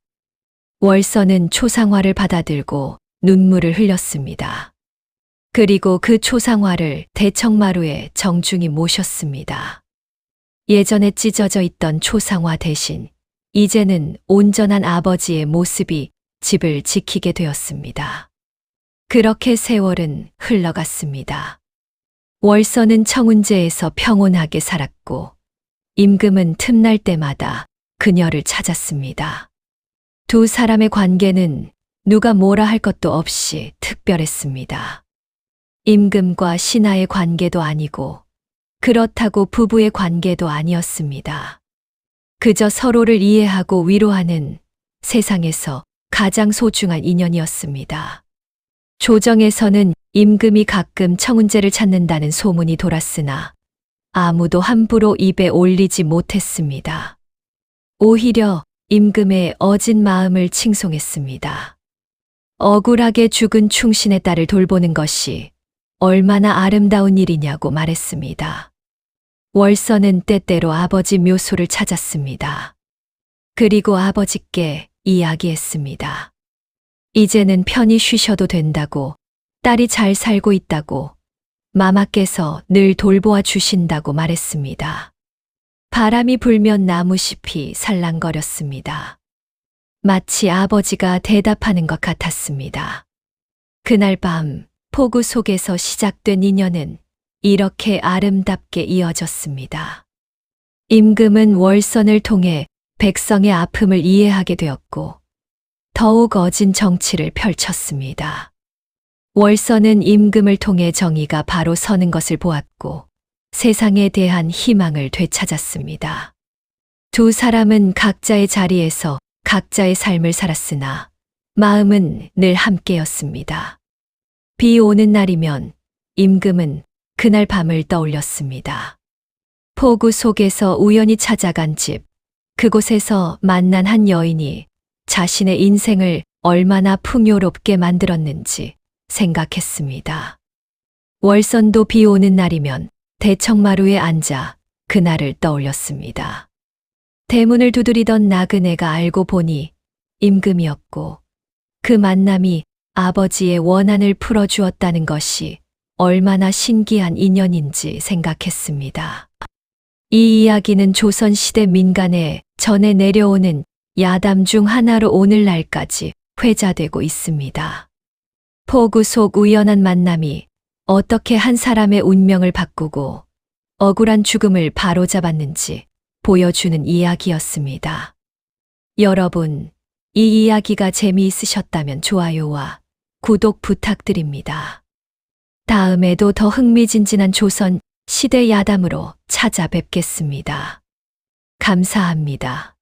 월서는 초상화를 받아들고 눈물을 흘렸습니다. 그리고 그 초상화를 대청마루에 정중히 모셨습니다. 예전에 찢어져 있던 초상화 대신 이제는 온전한 아버지의 모습이 집을 지키게 되었습니다. 그렇게 세월은 흘러갔습니다. 월서는 청운제에서 평온하게 살았고 임금은 틈날 때마다 그녀를 찾았습니다. 두 사람의 관계는 누가 뭐라 할 것도 없이 특별했습니다. 임금과 신하의 관계도 아니고 그렇다고 부부의 관계도 아니었습니다. 그저 서로를 이해하고 위로하는 세상에서 가장 소중한 인연이었습니다. 조정에서는 임금이 가끔 청운제를 찾는다는 소문이 돌았으나 아무도 함부로 입에 올리지 못했습니다. 오히려 임금의 어진 마음을 칭송했습니다. 억울하게 죽은 충신의 딸을 돌보는 것이 얼마나 아름다운 일이냐고 말했습니다. 월서는 때때로 아버지 묘소를 찾았습니다. 그리고 아버지께 이야기했습니다. 이제는 편히 쉬셔도 된다고, 딸이 잘 살고 있다고, 마마께서 늘 돌보아 주신다고 말했습니다. 바람이 불면 나무잎이 살랑거렸습니다. 마치 아버지가 대답하는 것 같았습니다. 그날 밤 폭우 속에서 시작된 인연은 이렇게 아름답게 이어졌습니다. 임금은 월선을 통해 백성의 아픔을 이해하게 되었고 더욱 어진 정치를 펼쳤습니다. 월선은 임금을 통해 정의가 바로 서는 것을 보았고 세상에 대한 희망을 되찾았습니다. 두 사람은 각자의 자리에서 각자의 삶을 살았으나 마음은 늘 함께였습니다. 비 오는 날이면 임금은 그날 밤을 떠올렸습니다. 폭우 속에서 우연히 찾아간 집, 그곳에서 만난 한 여인이 자신의 인생을 얼마나 풍요롭게 만들었는지 생각했습니다. 월선도 비 오는 날이면 대청마루에 앉아 그날을 떠올렸습니다. 대문을 두드리던 나그네가 알고 보니 임금이었고 그 만남이 아버지의 원한을 풀어주었다는 것이 얼마나 신기한 인연인지 생각했습니다. 이 이야기는 조선시대 민간에 전해 내려오는 야담 중 하나로 오늘날까지 회자되고 있습니다. 폭우 속 우연한 만남이 어떻게 한 사람의 운명을 바꾸고 억울한 죽음을 바로잡았는지 보여주는 이야기였습니다. 여러분, 이 이야기가 재미있으셨다면 좋아요와 구독 부탁드립니다. 다음에도 더 흥미진진한 조선 시대 야담으로 찾아뵙겠습니다. 감사합니다.